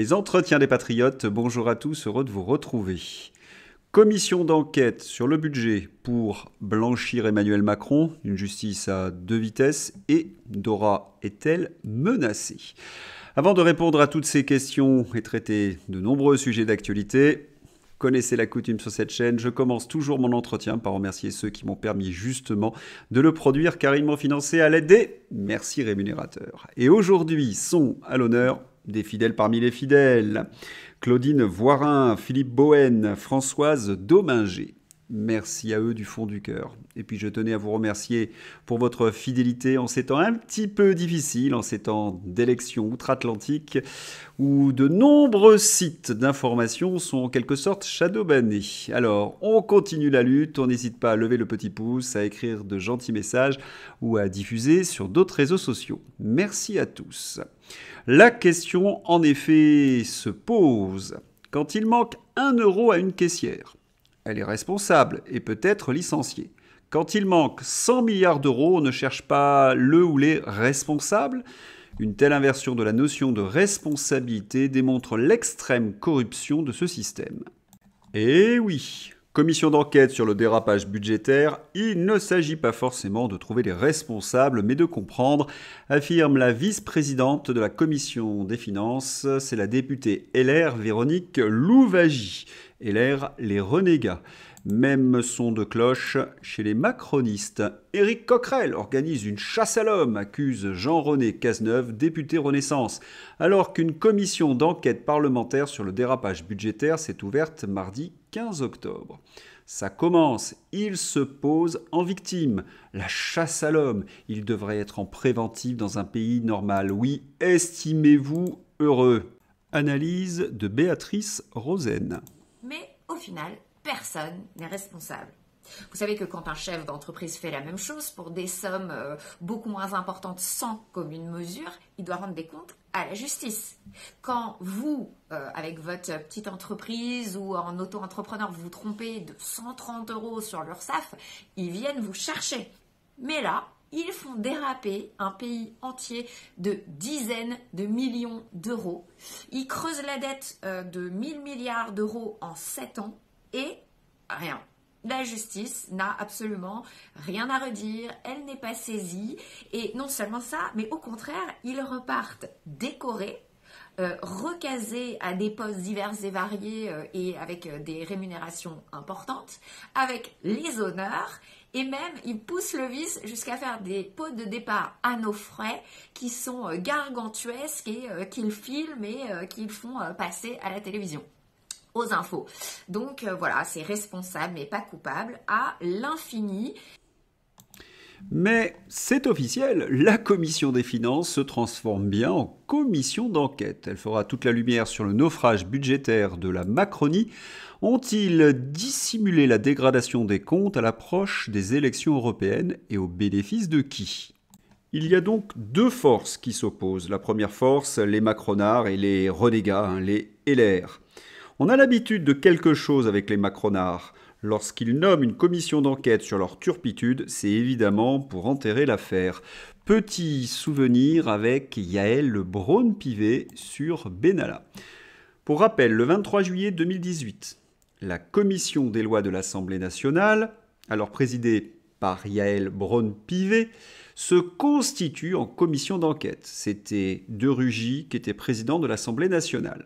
Les entretiens des patriotes, bonjour à tous, heureux de vous retrouver. Commission d'enquête sur le budget pour blanchir Emmanuel Macron, une justice à deux vitesses, et Dora est-elle menacée? Avant de répondre à toutes ces questions et traiter de nombreux sujets d'actualité, connaissez la coutume sur cette chaîne, je commence toujours mon entretien par remercier ceux qui m'ont permis justement de le produire car ils m'ont financé à l'aide des merci rémunérateurs. Et aujourd'hui sont à l'honneur des fidèles parmi les fidèles. Claudine Voirin, Philippe Bohen, Françoise Dominger. Merci à eux du fond du cœur. Et puis je tenais à vous remercier pour votre fidélité en ces temps un petit peu difficiles, en ces temps d'élections outre-Atlantique, où de nombreux sites d'information sont en quelque sorte shadowbannés. Alors, on continue la lutte, on n'hésite pas à lever le petit pouce, à écrire de gentils messages ou à diffuser sur d'autres réseaux sociaux. Merci à tous. La question, en effet, se pose. Quand il manque 1 euro à une caissière, elle est responsable et peut être licenciée. Quand il manque 100 milliards d'euros, on ne cherche pas le ou les responsables. Une telle inversion de la notion de responsabilité démontre l'extrême corruption de ce système. Et oui, commission d'enquête sur le dérapage budgétaire, il ne s'agit pas forcément de trouver les responsables, mais de comprendre, affirme la vice-présidente de la commission des finances, c'est la députée LR Véronique Louwagie. LR, les renégats. Même son de cloche chez les macronistes. Éric Coquerel organise une chasse à l'homme, accuse Jean-René Cazeneuve, député Renaissance, alors qu'une commission d'enquête parlementaire sur le dérapage budgétaire s'est ouverte mardi 15 octobre. Ça commence, il se pose en victime. La chasse à l'homme, il devrait être en préventif dans un pays normal. Oui, estimez-vous heureux. Analyse de Béatrice Rosen. Mais au final, personne n'est responsable. Vous savez que quand un chef d'entreprise fait la même chose pour des sommes beaucoup moins importantes sans commune mesure, il doit rendre des comptes à la justice. Quand vous, avec votre petite entreprise ou en auto-entrepreneur, vous vous trompez de 130 € sur l'URSSAF, ils viennent vous chercher. Mais là, ils font déraper un pays entier de dizaines de millions d'euros. Ils creusent la dette de 1000 milliards d'euros en 7 ans et rien. La justice n'a absolument rien à redire, elle n'est pas saisie. Et non seulement ça, mais au contraire, ils repartent décorés, recasés à des postes divers et variés et avec des rémunérations importantes, avec les honneurs. Et même, ils poussent le vice jusqu'à faire des pots de départ à nos frais qui sont gargantuesques et qu'ils filment et qu'ils font passer à la télévision, aux infos. Donc voilà, c'est responsable mais pas coupable à l'infini. Mais c'est officiel, la commission des finances se transforme bien en commission d'enquête. Elle fera toute la lumière sur le naufrage budgétaire de la Macronie. Ont-ils dissimulé la dégradation des comptes à l'approche des élections européennes et au bénéfice de qui? Il y a donc deux forces qui s'opposent. La première force, les macronards et les renégats, les LR. On a l'habitude de quelque chose avec les macronards. Lorsqu'ils nomment une commission d'enquête sur leur turpitude, c'est évidemment pour enterrer l'affaire. Petit souvenir avec Yaël Braun-Pivet sur Benalla. Pour rappel, le 23 juillet 2018, la commission des lois de l'Assemblée nationale, alors présidée par Yaël Braun-Pivet, se constitue en commission d'enquête. C'était De Rugy qui était président de l'Assemblée nationale.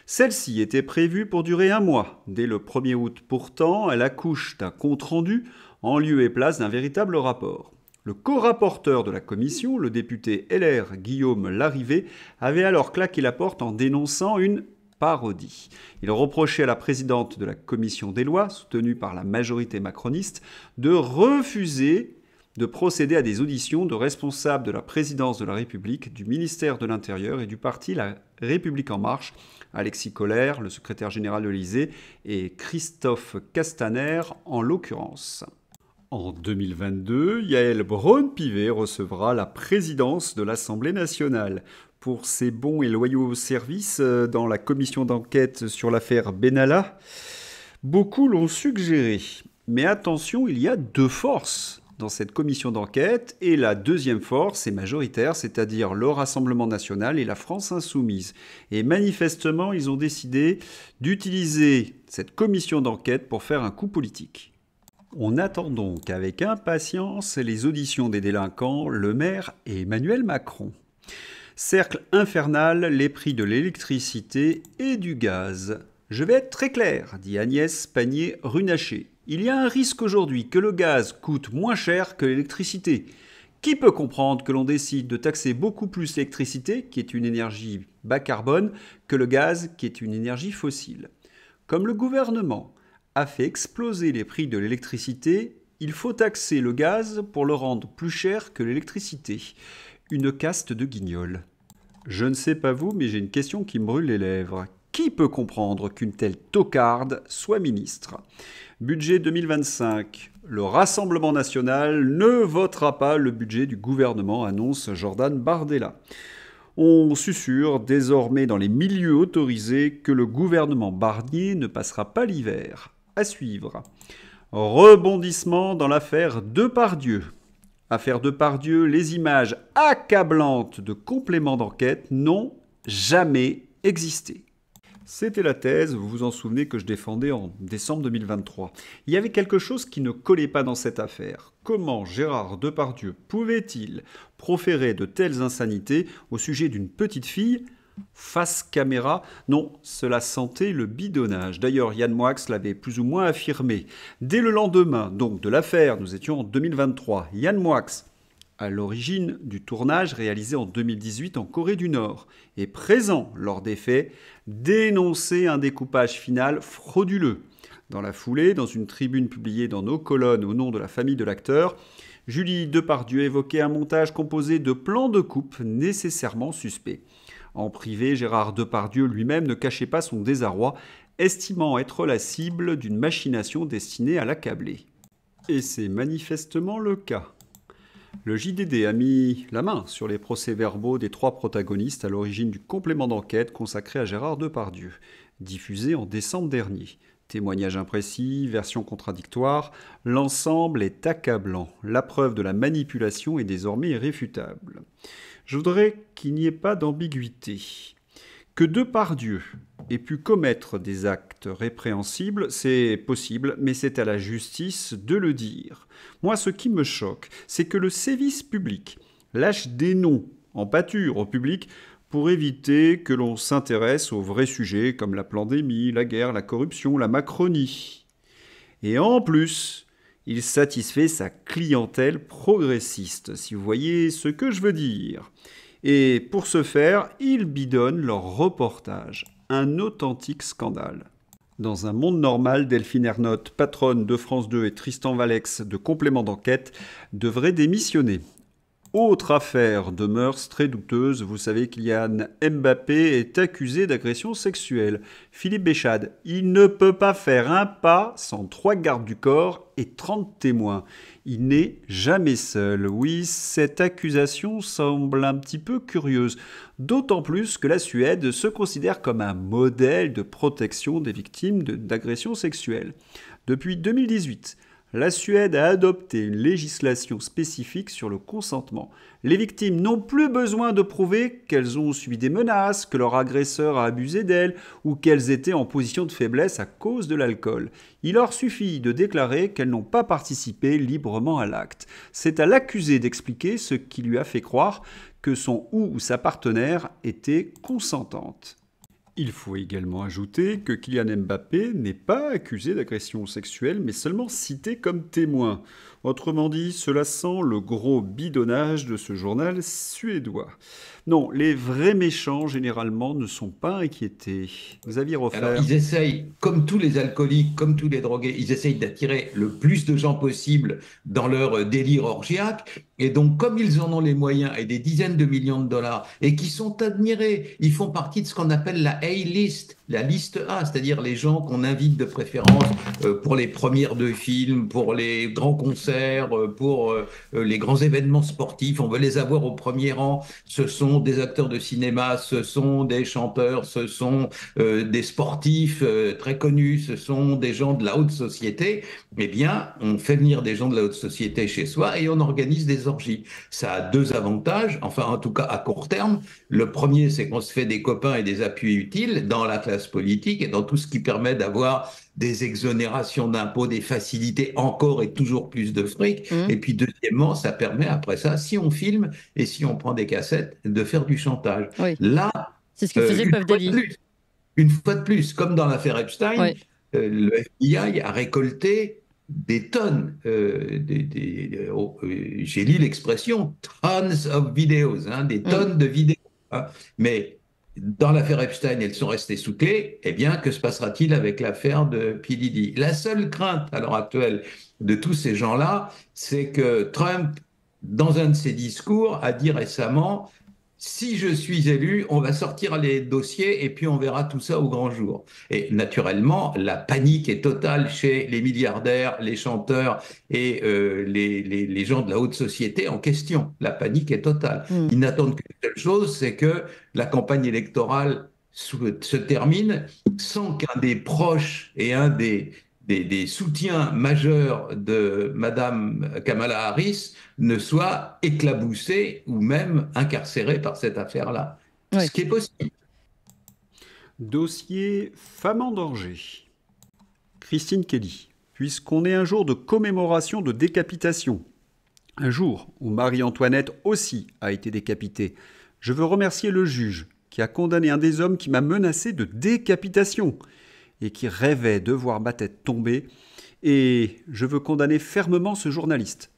Celle-ci était prévue pour durer 1 mois. Dès le 1er août, pourtant, elle accouche d'un compte-rendu en lieu et place d'un véritable rapport. Le co-rapporteur de la commission, le député LR Guillaume Larrivé, avait alors claqué la porte en dénonçant une parodie. Il reprochait à la présidente de la commission des lois, soutenue par la majorité macroniste, de refuser de procéder à des auditions de responsables de la présidence de la République, du ministère de l'Intérieur et du parti La République En Marche, Alexis Collère, le secrétaire général de l'Élysée, et Christophe Castaner en l'occurrence. En 2022, Yaël Braun-Pivet recevra la présidence de l'Assemblée nationale. Pour ses bons et loyaux services dans la commission d'enquête sur l'affaire Benalla, beaucoup l'ont suggéré. Mais attention, il y a deux forces. dans cette commission d'enquête et la deuxième force est majoritaire, c'est-à-dire le Rassemblement national et la France insoumise. Et manifestement, ils ont décidé d'utiliser cette commission d'enquête pour faire un coup politique. On attend donc avec impatience les auditions des délinquants, Le Maire et Emmanuel Macron. Cercle infernal, les prix de l'électricité et du gaz. Je vais être très clair, dit Agnès Pannier-Runacher. Il y a un risque aujourd'hui que le gaz coûte moins cher que l'électricité. Qui peut comprendre que l'on décide de taxer beaucoup plus l'électricité, qui est une énergie bas carbone, que le gaz, qui est une énergie fossile? Comme le gouvernement a fait exploser les prix de l'électricité, il faut taxer le gaz pour le rendre plus cher que l'électricité. Une caste de guignols. Je ne sais pas vous, mais j'ai une question qui me brûle les lèvres. Qui peut comprendre qu'une telle tocarde soit ministre? Budget 2025. Le Rassemblement national ne votera pas le budget du gouvernement, annonce Jordan Bardella. On susurre désormais dans les milieux autorisés que le gouvernement Barnier ne passera pas l'hiver. À suivre. Rebondissement dans l'affaire Depardieu. Affaire Depardieu, les images accablantes de compléments d'enquête n'ont jamais existé. C'était la thèse, vous vous en souvenez, que je défendais en décembre 2023. Il y avait quelque chose qui ne collait pas dans cette affaire. Comment Gérard Depardieu pouvait-il proférer de telles insanités au sujet d'une petite fille face caméra? Non, cela sentait le bidonnage. D'ailleurs, Yann Moix l'avait plus ou moins affirmé. Dès le lendemain, donc de l'affaire, nous étions en 2023, Yann Moix, à l'origine du tournage réalisé en 2018 en Corée du Nord, et présent lors des faits, dénonçait un découpage final frauduleux. Dans la foulée, dans une tribune publiée dans nos colonnes au nom de la famille de l'acteur, Julie Depardieu évoquait un montage composé de plans de coupe nécessairement suspects. En privé, Gérard Depardieu lui-même ne cachait pas son désarroi, estimant être la cible d'une machination destinée à l'accabler. Et c'est manifestement le cas. Le JDD a mis la main sur les procès-verbaux des 3 protagonistes à l'origine du complément d'enquête consacré à Gérard Depardieu, diffusé en décembre dernier. Témoignages imprécis, versions contradictoires, l'ensemble est accablant. La preuve de la manipulation est désormais irréfutable. Je voudrais qu'il n'y ait pas d'ambiguïté. Que Depardieu ait pu commettre des actes répréhensibles, c'est possible, mais c'est à la justice de le dire. Moi, ce qui me choque, c'est que le sévice public lâche des noms en pâture au public pour éviter que l'on s'intéresse aux vrais sujets comme la pandémie, la guerre, la corruption, la Macronie. Et en plus, il satisfait sa clientèle progressiste, si vous voyez ce que je veux dire. Et pour ce faire, ils bidonnent leur reportage. Un authentique scandale. Dans un monde normal, Delphine Ernotte, patronne de France 2 et Tristan Valex de Complément d'enquête, devraient démissionner. Autre affaire de mœurs très douteuse, vous savez Kylian Mbappé est accusé d'agression sexuelle. Philippe Béchade, il ne peut pas faire un pas sans 3 gardes du corps et 30 témoins. Il n'est jamais seul. Oui, cette accusation semble un petit peu curieuse, d'autant plus que la Suède se considère comme un modèle de protection des victimes d'agressions sexuelles. Depuis 2018, la Suède a adopté une législation spécifique sur le consentement. Les victimes n'ont plus besoin de prouver qu'elles ont subi des menaces, que leur agresseur a abusé d'elles ou qu'elles étaient en position de faiblesse à cause de l'alcool. Il leur suffit de déclarer qu'elles n'ont pas participé librement à l'acte. C'est à l'accusé d'expliquer ce qui lui a fait croire que son ou sa partenaire était consentante. Il faut également ajouter que Kylian Mbappé n'est pas accusé d'agression sexuelle, mais seulement cité comme témoin. Autrement dit, cela sent le gros bidonnage de ce journal suédois. Non, les vrais méchants, généralement, ne sont pas inquiétés. Xavier Roffer. Alors, ils essayent, comme tous les alcooliques, comme tous les drogués, ils essayent d'attirer le plus de gens possible dans leur délire orgiaque. Et donc, comme ils en ont les moyens et des dizaines de millions de dollars et qui sont admirés, ils font partie de ce qu'on appelle la A-list, la liste A, c'est-à-dire les gens qu'on invite de préférence pour les premières de films, pour les grands concerts, pour les grands événements sportifs. On veut les avoir au premier rang. Ce sont des acteurs de cinéma, ce sont des chanteurs, ce sont des sportifs très connus, ce sont des gens de la haute société. Eh bien, on fait venir des gens de la haute société chez soi et on organise des orgies. Ça a deux avantages, enfin en tout cas à court terme. Le premier, c'est qu'on se fait des copains et des appuis utiles dans la classe politique et dans tout ce qui permet d'avoir des exonérations d'impôts, des facilités, encore et toujours plus de fric. Mmh. Et puis deuxièmement, ça permet après ça, si on filme et si on prend des cassettes, de faire du chantage. Oui, Là, c'est ce que faisait une Puff fois de Daddy. plus, comme dans l'affaire Epstein, Oui, le FBI a récolté des tonnes, j'ai lu l'expression tons of videos, hein, des mmh. tonnes de vidéos. Hein. Mais dans l'affaire Epstein, elles sont restées sous clé. Eh bien, que se passera-t-il avec l'affaire de P. Diddy? La seule crainte à l'heure actuelle de tous ces gens-là, c'est que Trump, dans un de ses discours, a dit récemment, si je suis élu, on va sortir les dossiers et puis on verra tout ça au grand jour. Et naturellement, la panique est totale chez les milliardaires, les chanteurs et les gens de la haute société en question. La panique est totale. Mmh. Ils n'attendent qu'une seule chose, c'est que la campagne électorale se termine sans qu'un des proches et un des soutiens majeurs de Madame Kamala Harris ne soit éclaboussé ou même incarcéré par cette affaire-là. Oui. Ce qui est possible. Dossier Femme en danger. Christine Kelly, puisqu'on est un jour de commémoration de décapitation, un jour où Marie-Antoinette aussi a été décapitée, je veux remercier le juge qui a condamné un des hommes qui m'a menacé de décapitation et qui rêvait de voir ma tête tomber, et je veux condamner fermement ce journaliste,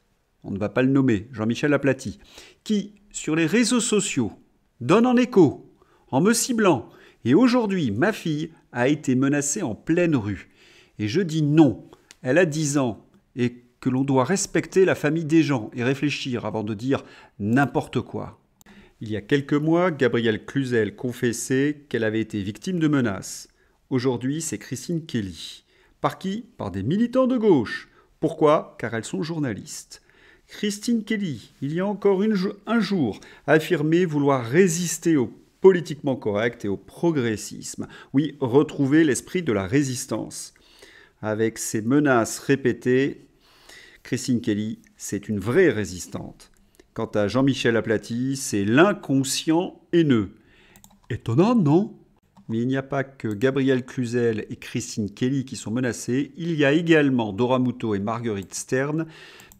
on ne va pas le nommer, Jean-Michel Aplati, qui, sur les réseaux sociaux, donne en écho, en me ciblant, et aujourd'hui, ma fille a été menacée en pleine rue. Et je dis non, elle a 10 ans, et que l'on doit respecter la famille des gens et réfléchir avant de dire n'importe quoi. Il y a quelques mois, Gabrielle Cluzel confessait qu'elle avait été victime de menaces. Aujourd'hui, c'est Christine Kelly. Par qui? Par des militants de gauche. Pourquoi? Car elles sont journalistes. Christine Kelly, il y a encore un jour, a affirmé vouloir résister au politiquement correct et au progressisme. Oui, retrouver l'esprit de la résistance. Avec ses menaces répétées, Christine Kelly, c'est une vraie résistante. Quant à Jean-Michel Aplati, c'est l'inconscient haineux. Étonnant, non? Mais il n'y a pas que Gabrielle Cluzel et Christine Kelly qui sont menacées, il y a également Dora Muto et Marguerite Stern,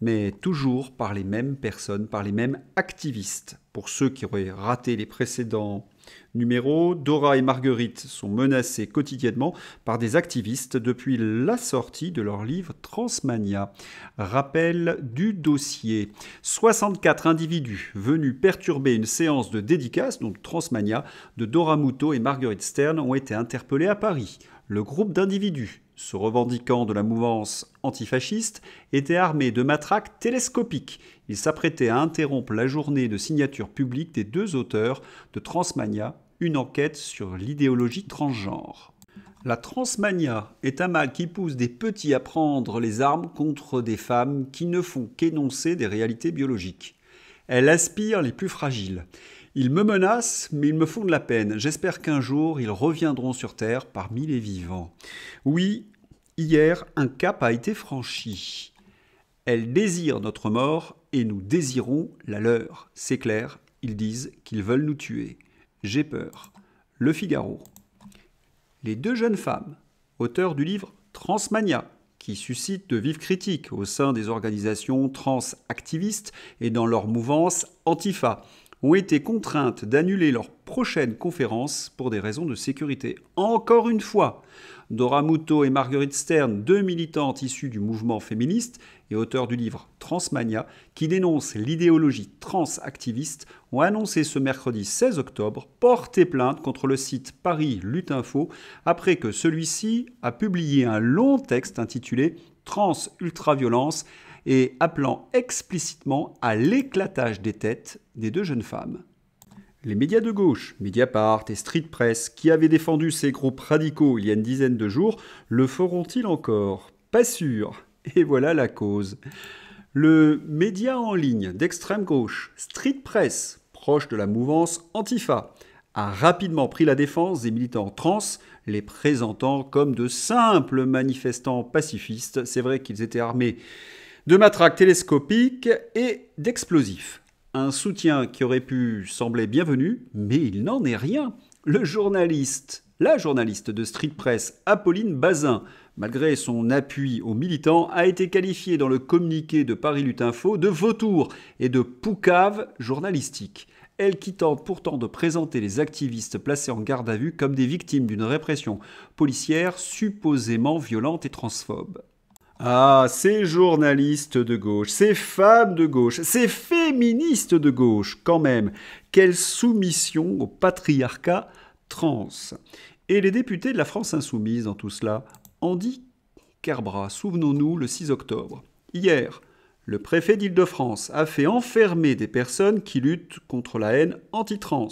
mais toujours par les mêmes personnes, par les mêmes activistes. Pour ceux qui auraient raté les précédents numéros, Dora et Marguerite sont menacées quotidiennement par des activistes depuis la sortie de leur livre Transmania. Rappel du dossier. 64 individus venus perturber une séance de dédicace, donc Transmania, de Dora Muto et Marguerite Stern ont été interpellés à Paris. Le groupe d'individus, se revendiquant de la mouvance antifasciste, était armé de matraques télescopiques. Il s'apprêtait à interrompre la journée de signature publique des deux auteurs de Transmania, une enquête sur l'idéologie transgenre. La transmania est un mal qui pousse des petits à prendre les armes contre des femmes qui ne font qu'énoncer des réalités biologiques. Elle aspire les plus fragiles. Ils me menacent, mais ils me font de la peine. J'espère qu'un jour, ils reviendront sur Terre parmi les vivants. Oui, hier, un cap a été franchi. Elles désirent notre mort et nous désirons la leur. C'est clair, ils disent qu'ils veulent nous tuer. J'ai peur. Le Figaro. Les deux jeunes femmes, auteurs du livre Transmania, qui suscite de vives critiques au sein des organisations trans-activistes et dans leur mouvance Antifa, ont été contraintes d'annuler leur prochaine conférence pour des raisons de sécurité. Encore une fois, Dora Muto et Marguerite Stern, deux militantes issues du mouvement féministe et auteurs du livre Transmania, qui dénoncent l'idéologie transactiviste, ont annoncé ce mercredi 16 octobre porter plainte contre le site Paris Lutte Info après que celui-ci a publié un long texte intitulé Trans Ultraviolence et appelant explicitement à l'éclatage des têtes des deux jeunes femmes. Les médias de gauche, Mediapart et Street Press, qui avaient défendu ces groupes radicaux il y a une dizaine de jours, le feront-ils encore? Pas sûr. Et voilà la cause. Le média en ligne d'extrême gauche, Street Press, proche de la mouvance Antifa, a rapidement pris la défense des militants trans, les présentant comme de simples manifestants pacifistes. C'est vrai qu'ils étaient armés de matraques télescopiques et d'explosifs. Un soutien qui aurait pu sembler bienvenu, mais il n'en est rien. La journaliste de Street Press, Apolline Bazin, malgré son appui aux militants, a été qualifiée dans le communiqué de Paris Lutte Info de vautour et de poucave journalistique. Elle qui tente pourtant de présenter les activistes placés en garde à vue comme des victimes d'une répression policière supposément violente et transphobe. Ah, ces journalistes de gauche, ces femmes de gauche, ces féministes de gauche, quand même, quelle soumission au patriarcat trans. Et les députés de la France Insoumise dans tout cela, Andy Kerbrat, souvenons-nous, le 6 octobre. Hier, le préfet d'Île-de-France a fait enfermer des personnes qui luttent contre la haine anti-trans.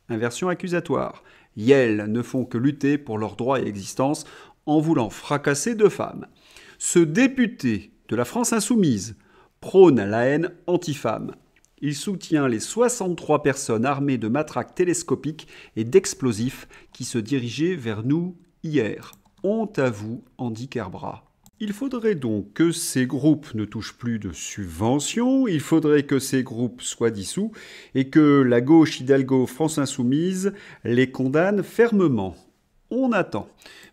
Inversion accusatoire. Elles ne font que lutter pour leurs droits et existence en voulant fracasser deux femmes. Ce député de la France Insoumise prône la haine anti-femme. Il soutient les 63 personnes armées de matraques télescopiques et d'explosifs qui se dirigeaient vers nous hier. Honte à vous, Andy Kerbrat. Il faudrait donc que ces groupes ne touchent plus de subventions, il faudrait que ces groupes soient dissous et que la gauche Hidalgo France Insoumise les condamne fermement. On attend.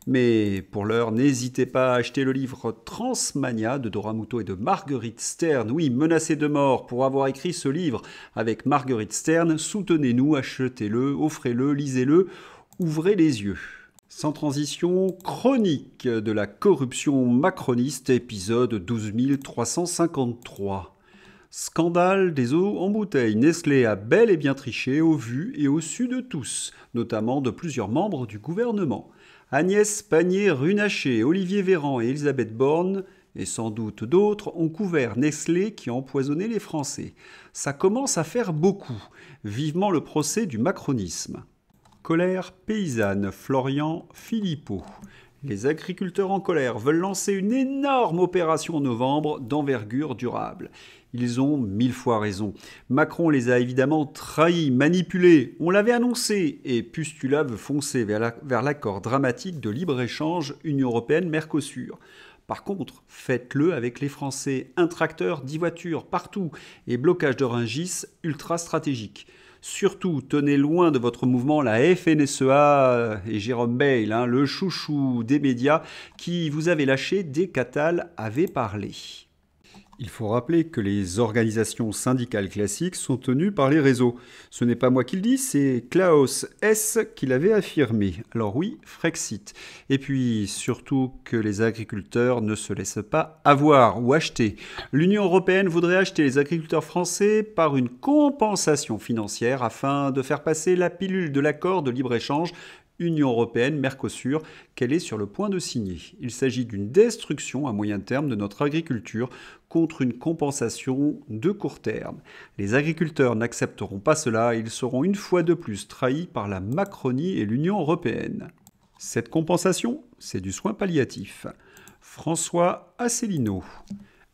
Mais pour l'heure, n'hésitez pas à acheter le livre Transmania de Dora Muto et de Marguerite Stern. Oui, menacée de mort pour avoir écrit ce livre avec Marguerite Stern. Soutenez-nous, achetez-le, offrez-le, lisez-le, ouvrez les yeux. Sans transition, chronique de la corruption macroniste, épisode 12353. Scandale des eaux en bouteille. Nestlé a bel et bien triché au vu et au su de tous, notamment de plusieurs membres du gouvernement. Agnès Pannier-Runacher, Olivier Véran et Elisabeth Borne, et sans doute d'autres, ont couvert Nestlé qui a empoisonné les Français. Ça commence à faire beaucoup. Vivement le procès du macronisme. Colère paysanne, Florian Philippot. Les agriculteurs en colère veulent lancer une énorme opération en novembre d'envergure durable. Ils ont 1000 fois raison. Macron les a évidemment trahis, manipulés. On l'avait annoncé et Pustula veut foncer vers l'accord dramatique de libre-échange Union européenne-Mercosur. Par contre, faites-le avec les Français. Un tracteur, 10 voitures, partout. Et blocage de Rungis ultra stratégique. Surtout, tenez loin de votre mouvement la FNSEA et Jérôme Bail, le chouchou des médias, qui vous avait lâché dès qu'Attal avait parlé. Il faut rappeler que les organisations syndicales classiques sont tenues par les réseaux. Ce n'est pas moi qui le dis, c'est Klaus Hess qui l'avait affirmé. Alors oui, Frexit. Et puis surtout que les agriculteurs ne se laissent pas avoir ou acheter. L'Union européenne voudrait acheter les agriculteurs français par une compensation financière afin de faire passer la pilule de l'accord de libre-échange Union européenne-Mercosur qu'elle est sur le point de signer. Il s'agit d'une destruction à moyen terme de notre agriculture contre une compensation de court terme. Les agriculteurs n'accepteront pas cela et ils seront une fois de plus trahis par la Macronie et l'Union européenne. Cette compensation, c'est du soin palliatif. François Asselineau.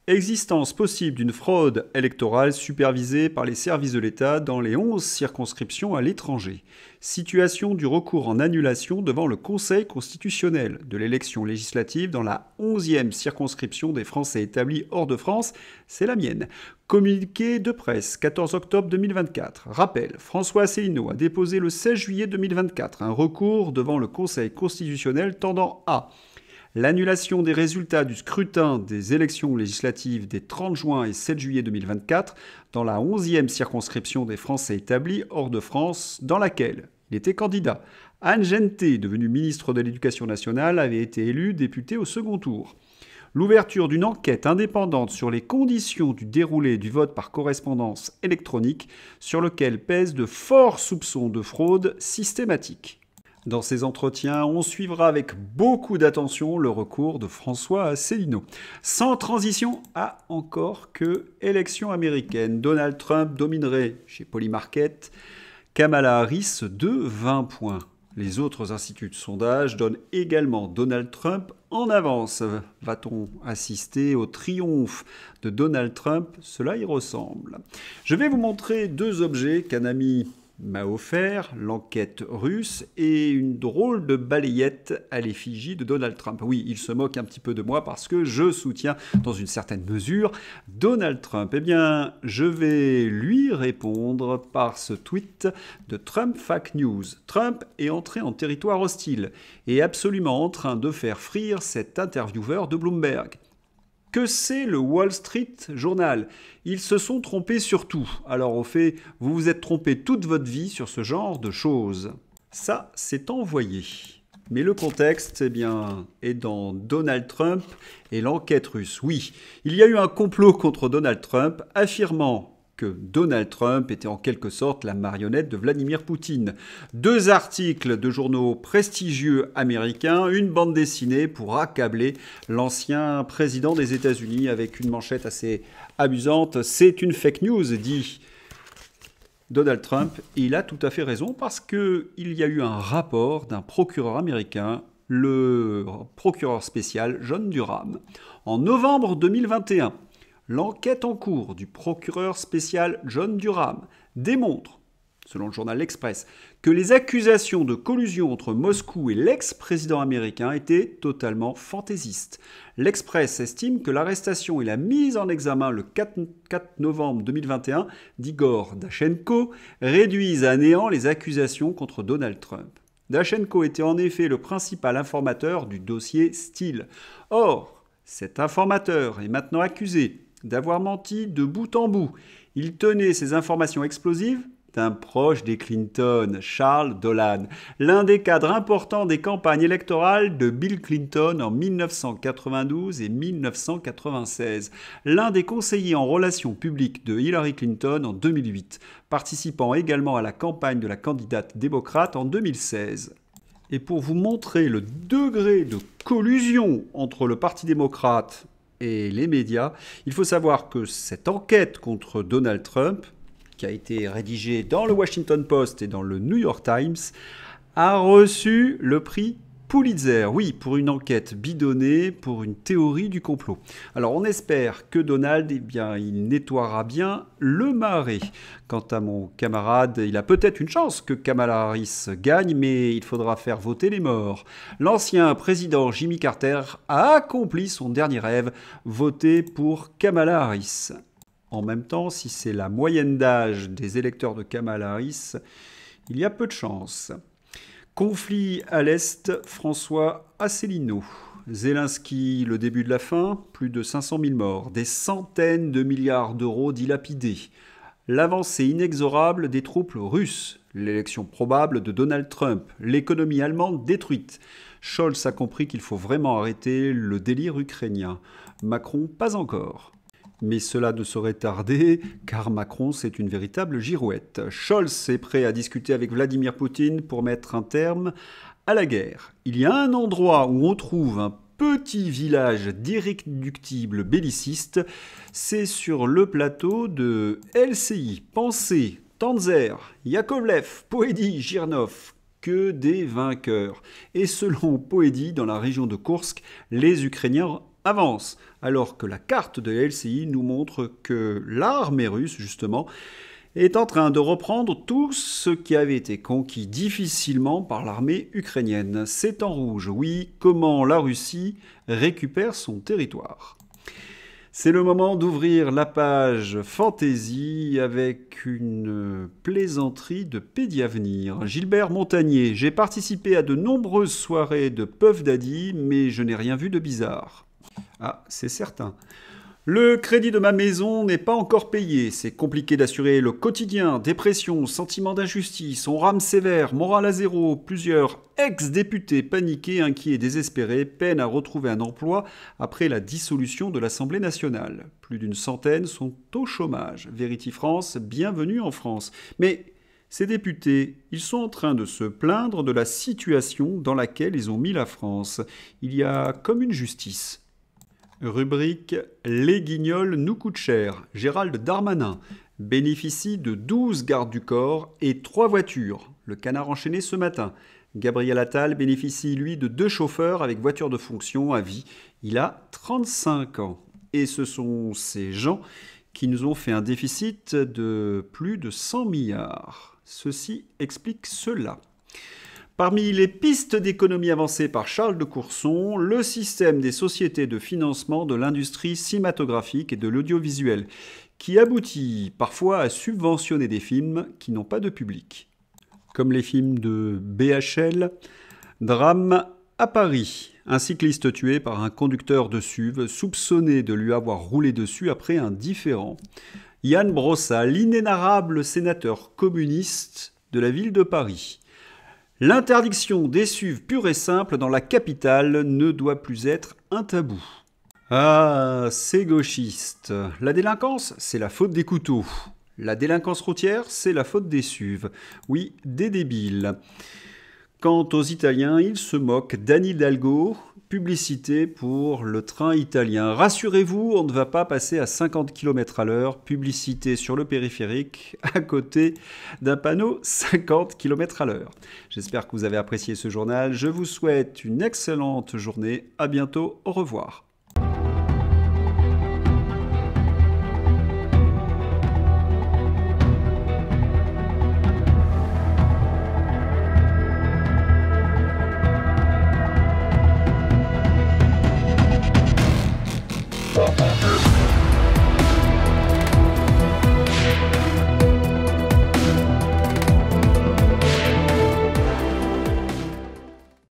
Existence possible d'une fraude électorale supervisée par les services de l'État dans les 11 circonscriptions à l'étranger. Situation du recours en annulation devant le Conseil constitutionnel de l'élection législative dans la 11e circonscription des Français établis hors de France, c'est la mienne. Communiqué de presse, 14 octobre 2024. Rappel, François Asselineau a déposé le 16 juillet 2024 un recours devant le Conseil constitutionnel tendant à L'annulation des résultats du scrutin des élections législatives des 30 juin et 7 juillet 2024 dans la 11e circonscription des Français établis hors de France, dans laquelle il était candidat. Anne Genté, devenue ministre de l'Éducation nationale, avait été élue députée au second tour. L'ouverture d'une enquête indépendante sur les conditions du déroulé du vote par correspondance électronique, sur lequel pèsent de forts soupçons de fraude systématique. Dans ces entretiens, on suivra avec beaucoup d'attention le recours de François Asselineau. Sans transition, encore que élection américaine. Donald Trump dominerait chez Polymarket Kamala Harris de 20 points. Les autres instituts de sondage donnent également Donald Trump en avance. Va-t-on assister au triomphe de Donald Trump? Cela y ressemble. Je vais vous montrer deux objets qu'un ami m'a offert, l'enquête russe et une drôle de balayette à l'effigie de Donald Trump. Oui, il se moque un petit peu de moi parce que je soutiens dans une certaine mesure Donald Trump. Eh bien, je vais lui répondre par ce tweet de Trump Fake News. Trump est entré en territoire hostile et absolument en train de faire frire cet intervieweur de Bloomberg. Que c'est le Wall Street Journal? Ils se sont trompés sur tout. Alors au fait, vous vous êtes trompé toute votre vie sur ce genre de choses. Ça, c'est envoyé. Mais le contexte, est dans Donald Trump et l'enquête russe. Oui, il y a eu un complot contre Donald Trump affirmant que Donald Trump était en quelque sorte la marionnette de Vladimir Poutine. 2 articles de journaux prestigieux américains, une bande dessinée pour accabler l'ancien président des États-Unis avec une manchette assez amusante. C'est une fake news, dit Donald Trump. Et il a tout à fait raison parce qu'il y a eu un rapport d'un procureur américain, le procureur spécial John Durham, en novembre 2021. L'enquête en cours du procureur spécial John Durham démontre, selon le journal L'Express, que les accusations de collusion entre Moscou et l'ex-président américain étaient totalement fantaisistes. L'Express estime que l'arrestation et la mise en examen le 4 novembre 2021 d'Igor Dachenko réduisent à néant les accusations contre Donald Trump. Dachenko était en effet le principal informateur du dossier Steele. Or, cet informateur est maintenant accusé d'avoir menti de bout en bout. Il tenait ces informations explosives d'un proche des Clinton, Charles Dolan, l'un des cadres importants des campagnes électorales de Bill Clinton en 1992 et 1996, l'un des conseillers en relations publiques de Hillary Clinton en 2008, participant également à la campagne de la candidate démocrate en 2016. Et pour vous montrer le degré de collusion entre le Parti démocrate et les médias, il faut savoir que cette enquête contre Donald Trump, qui a été rédigée dans le Washington Post et dans le New York Times, a reçu le prix Pulitzer. Oui, pour une enquête bidonnée, pour une théorie du complot. Alors on espère que Donald, il nettoiera bien le marais. Quant à mon camarade, il a peut-être une chance que Kamala Harris gagne, mais il faudra faire voter les morts. L'ancien président Jimmy Carter a accompli son dernier rêve, voter pour Kamala Harris. En même temps, si c'est la moyenne d'âge des électeurs de Kamala Harris, il y a peu de chance. Conflit à l'Est, François Asselineau. Zelensky, le début de la fin, plus de 500 000 morts, des centaines de milliards d'euros dilapidés. L'avancée inexorable des troupes russes, l'élection probable de Donald Trump, l'économie allemande détruite. Scholz a compris qu'il faut vraiment arrêter le délire ukrainien. Macron, pas encore. Mais cela ne saurait tarder, car Macron, c'est une véritable girouette. Scholz est prêt à discuter avec Vladimir Poutine pour mettre un terme à la guerre. Il y a un endroit où on trouve un petit village d'irréductibles bellicistes, c'est sur le plateau de LCI. Pensez, Tanzer, Yakovlev, Poédi, Girnov, que des vainqueurs. Et selon Poédi, dans la région de Koursk, les Ukrainiens avance, alors que la carte de LCI nous montre que l'armée russe, justement, est en train de reprendre tout ce qui avait été conquis difficilement par l'armée ukrainienne. C'est en rouge, oui, comment la Russie récupère son territoire. C'est le moment d'ouvrir la page Fantaisie avec une plaisanterie de Pédiavenir. Gilbert Montagnier, j'ai participé à de nombreuses soirées de Puff Daddy, mais je n'ai rien vu de bizarre. Ah, c'est certain. Le crédit de ma maison n'est pas encore payé. C'est compliqué d'assurer le quotidien. Dépression, sentiment d'injustice, on rame sévère, morale à zéro. Plusieurs ex-députés paniqués, inquiets et désespérés peinent à retrouver un emploi après la dissolution de l'Assemblée nationale. Plus d'une centaine sont au chômage. Vérity France, bienvenue en France. Mais ces députés, ils sont en train de se plaindre de la situation dans laquelle ils ont mis la France. Il y a comme une justice. Rubrique « Les guignols nous coûtent cher ». Gérald Darmanin bénéficie de 12 gardes du corps et 3 voitures. Le canard enchaîné ce matin. Gabriel Attal bénéficie, lui, de 2 chauffeurs avec voiture de fonction à vie. Il a 35 ans. Et ce sont ces gens qui nous ont fait un déficit de plus de 100 milliards. Ceci explique cela. Parmi les pistes d'économie avancées par Charles de Courson, le système des sociétés de financement de l'industrie cinématographique et de l'audiovisuel, qui aboutit parfois à subventionner des films qui n'ont pas de public. Comme les films de BHL, Drame à Paris, un cycliste tué par un conducteur de SUV soupçonné de lui avoir roulé dessus après un différend. Yann Brossa, l'inénarrable sénateur communiste de la ville de Paris. L'interdiction des SUV pure et simple dans la capitale ne doit plus être un tabou. Ah, ces gauchistes. La délinquance, c'est la faute des couteaux. La délinquance routière, c'est la faute des SUV. Oui, des débiles. Quant aux Italiens, ils se moquent d'Anne Hidalgo, publicité pour le train italien. Rassurez-vous, on ne va pas passer à 50 km à l'heure, publicité sur le périphérique, à côté d'un panneau 50 km à l'heure. J'espère que vous avez apprécié ce journal. Je vous souhaite une excellente journée. À bientôt. Au revoir. Bye.